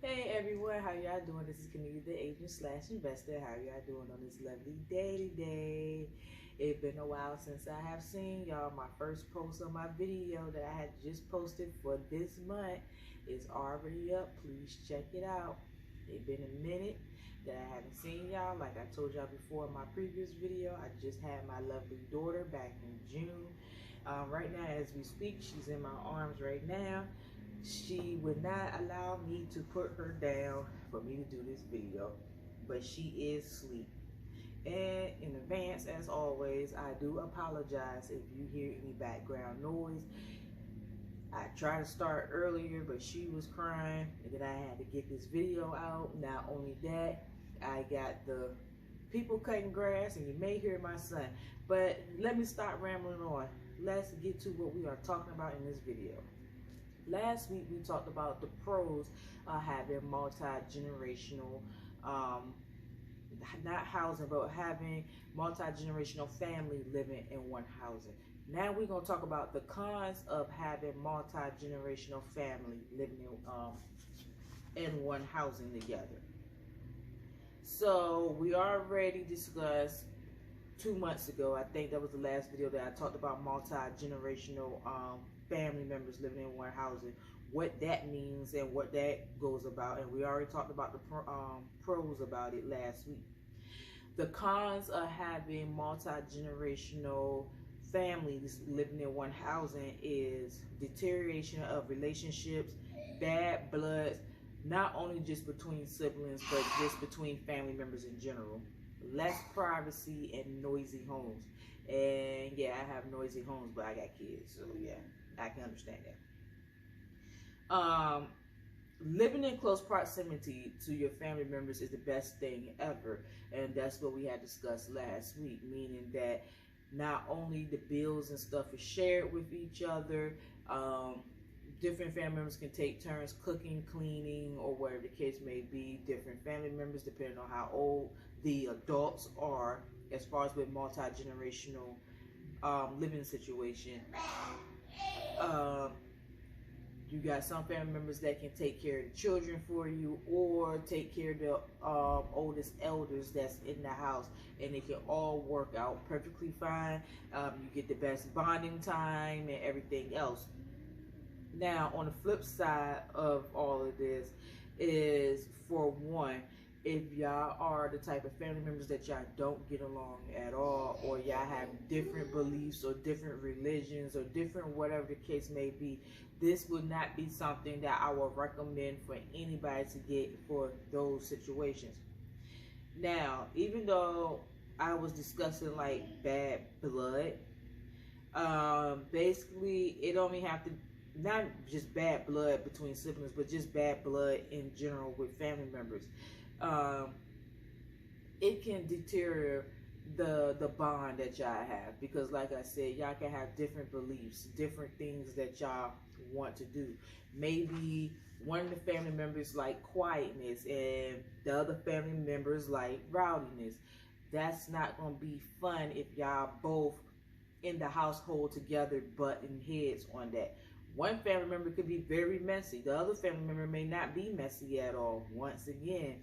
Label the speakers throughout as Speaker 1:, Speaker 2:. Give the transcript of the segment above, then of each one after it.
Speaker 1: Hey everyone, how y'all doing? This is Kenita, the agent slash investor. How y'all doing on this lovely day today? It's been a while since I have seen y'all. My first post on my video that I had just posted for this month is already up. Please check it out. It's been a minute that I haven't seen y'all. Like I told y'all before in my previous video, I just had my lovely daughter back in June. Right now, as we speak, she's in my arms right now. She would not allow me to put her down for me to do this video, but she is asleep. And in advance, as always, I do apologize if you hear any background noise. I tried to start earlier, but she was crying, and then I had to get this video out. Not only that, I got the people cutting grass, and you may hear my son. But let me stop rambling on. Let's get to what we are talking about in this video. Last week we talked about the pros of having multi-generational, not housing, but having multi-generational family living in one housing. Now we're going to talk about the cons of having multi-generational family living in one housing together. So we already discussed 2 months ago, I think that was the last video that I talked about multi-generational family members living in one housing, what that means and what that goes about, and we already talked about the pros about it last week. The cons of having multi-generational families living in one housing is deterioration of relationships, bad blood, not only just between siblings but just between family members in general, less privacy, and noisy homes. And yeah, I have noisy homes, but I got kids, so yeah, I can understand that. Living in close proximity to your family members is the best thing ever, and that's what we had discussed last week, meaning that not only the bills and stuff is shared with each other, different family members can take turns cooking, cleaning, or whatever the case may be. Different family members, depending on how old the adults are, as far as with multi-generational living situation. You got some family members that can take care of the children for you, or take care of the oldest elders that's in the house, and it can all work out perfectly fine. You get the best bonding time and everything else. Now, on the flip side of all of this is, for one, if y'all are the type of family members that y'all don't get along at all, or y'all have different beliefs or different religions or different whatever the case may be, this would not be something that I would recommend for anybody to get for those situations. Now, even though I was discussing like bad blood, basically it only have to, not just bad blood between siblings, but just bad blood in general with family members. It can deter the bond that y'all have, because like I said, y'all can have different beliefs, different things that y'all want to do. Maybe one of the family members like quietness and the other family members like rowdiness. That's not going to be fun if y'all both in the household together butting heads on that. One family member could be very messy. The other family member may not be messy at all. Once again,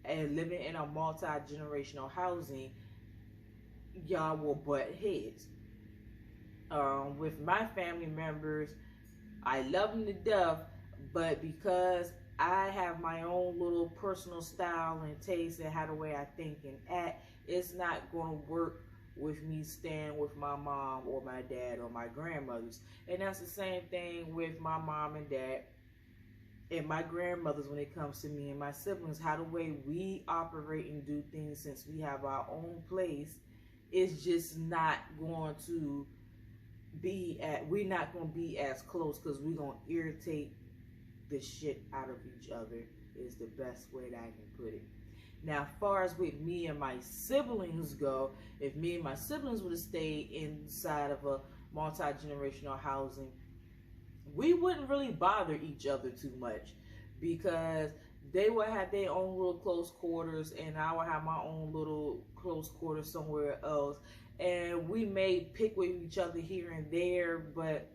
Speaker 1: and living in a multi-generational housing, y'all will butt heads. With my family members, I love them to death, but because I have my own little personal style and taste and how the way I think and act, it's not going to work with me staying with my mom or my dad or my grandmothers. And that's the same thing with my mom and dad and my grandmothers when it comes to me and my siblings. How the way we operate and do things, since we have our own place, is just not going to be we're not going to be as close, because we're going to irritate the shit out of each other, is the best way that I can put it. Now, as far as with me and my siblings go, if me and my siblings would have stayed inside of a multi-generational housing, we wouldn't really bother each other too much, because they would have their own little close quarters and I would have my own little close quarters somewhere else. And we may pick with each other here and there, but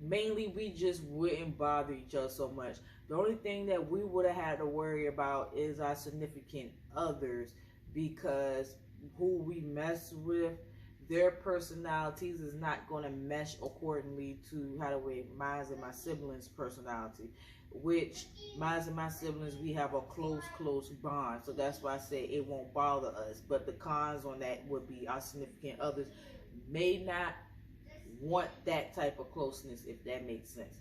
Speaker 1: mainly we just wouldn't bother each other so much. The only thing that we would have had to worry about is our significant others, because who we mess with, their personalities is not going to mesh accordingly to how the way mine and my siblings' personality. Which mine and my siblings, we have a close bond, so that's why I say it won't bother us. But the cons on that would be our significant others may not want that type of closeness, if that makes sense.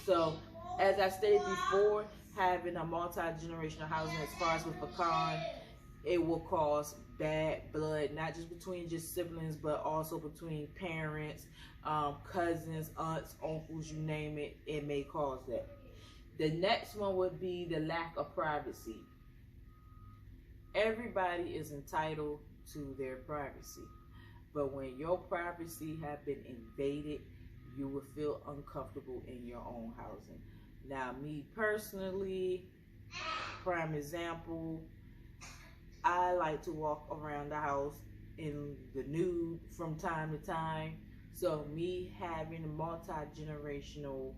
Speaker 1: So, as I stated before, having a multi-generational housing, as far as with a con, it will cause bad blood, not just between just siblings, but also between parents, cousins, aunts, uncles, you name it. It may cause that. The next one would be the lack of privacy. Everybody is entitled to their privacy, but when your privacy have been invaded, you will feel uncomfortable in your own housing. Now, me personally, prime example, I like to walk around the house in the nude from time to time. So me having a multi-generational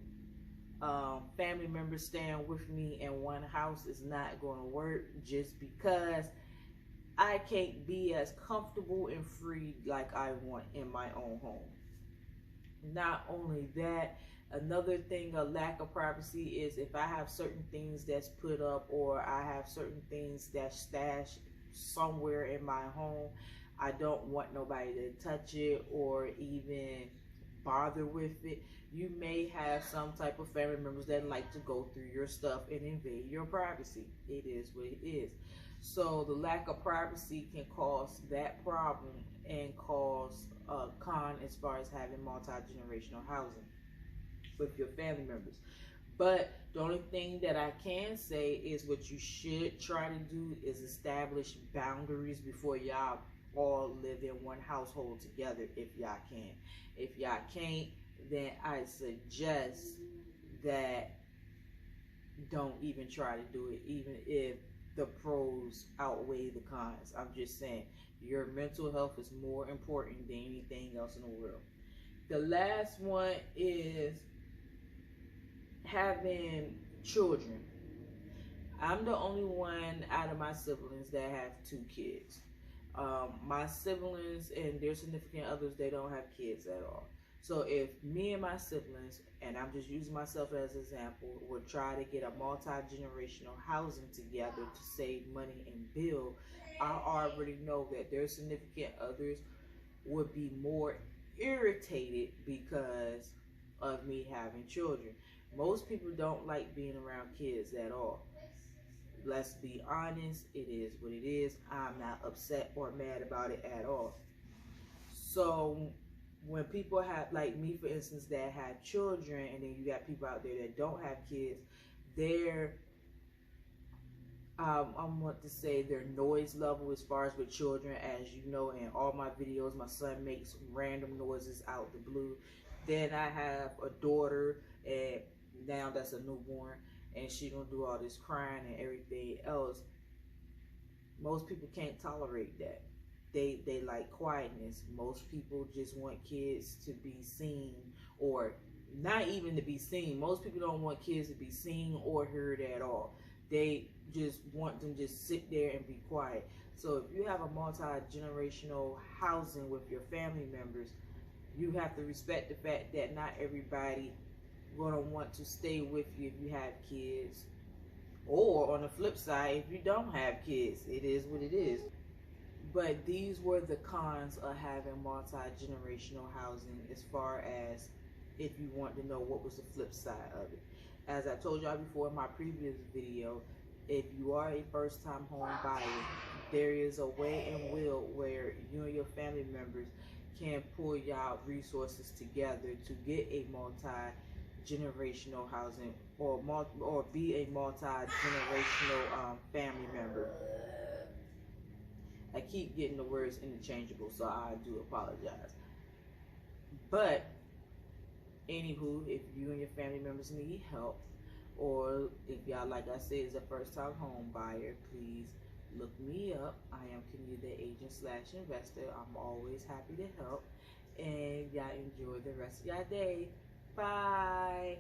Speaker 1: family members staying with me in one house is not going to work, just because I can't be as comfortable and free like I want in my own home. Not only that, another thing, a lack of privacy, is if I have certain things that's put up, or I have certain things that's stashed somewhere in my home, I don't want nobody to touch it or even bother with it. You may have some type of family members that like to go through your stuff and invade your privacy. It is what it is. So the lack of privacy can cause that problem and cause a con as far as having multi-generational housing with your family members. But the only thing that I can say is what you should try to do is establish boundaries before y'all all live in one household together, if y'all can. If y'all can't, then I suggest that don't even try to do it, even if the pros outweigh the cons. I'm just saying, your mental health is more important than anything else in the world. The last one is having children. I'm the only one out of my siblings that have 2 kids. My siblings and their significant others, they don't have kids at all. So if me and my siblings, and I'm just using myself as an example, would try to get a multi-generational housing together to save money and build, I already know that their significant others would be more irritated because of me having children. Most people don't like being around kids at all. Let's be honest, it is what it is. I'm not upset or mad about it at all. So when people have, like me for instance, that have children, and then you got people out there that don't have kids, they're I want to say their noise level as far as with children, as you know, in all my videos, my son makes random noises out the blue. Then I have a daughter, and now that's a newborn, and she gonna do all this crying and everything else. Most people can't tolerate that. They like quietness. Most people just want kids to be seen, or not even to be seen. Most people don't want kids to be seen or heard at all. They just want them to just sit there and be quiet. So if you have a multi-generational housing with your family members, you have to respect the fact that not everybody gonna want to stay with you if you have kids, or on the flip side, if you don't have kids. It is what it is. But these were the cons of having multi-generational housing, as far as if you want to know what was the flip side of it. As I told y'all before in my previous video, if you are a first-time home buyer, there is a way and will where you and your family members can pull y'all resources together to get a multi-generational housing, or be a multi-generational family member. I keep getting the words interchangeable, so I do apologize. But anywho, if you and your family members need help, or if y'all, like I said, is a first-time home buyer, please look me up. I am Kenita, the agent/investor. I'm always happy to help. And y'all enjoy the rest of y'all day. Bye.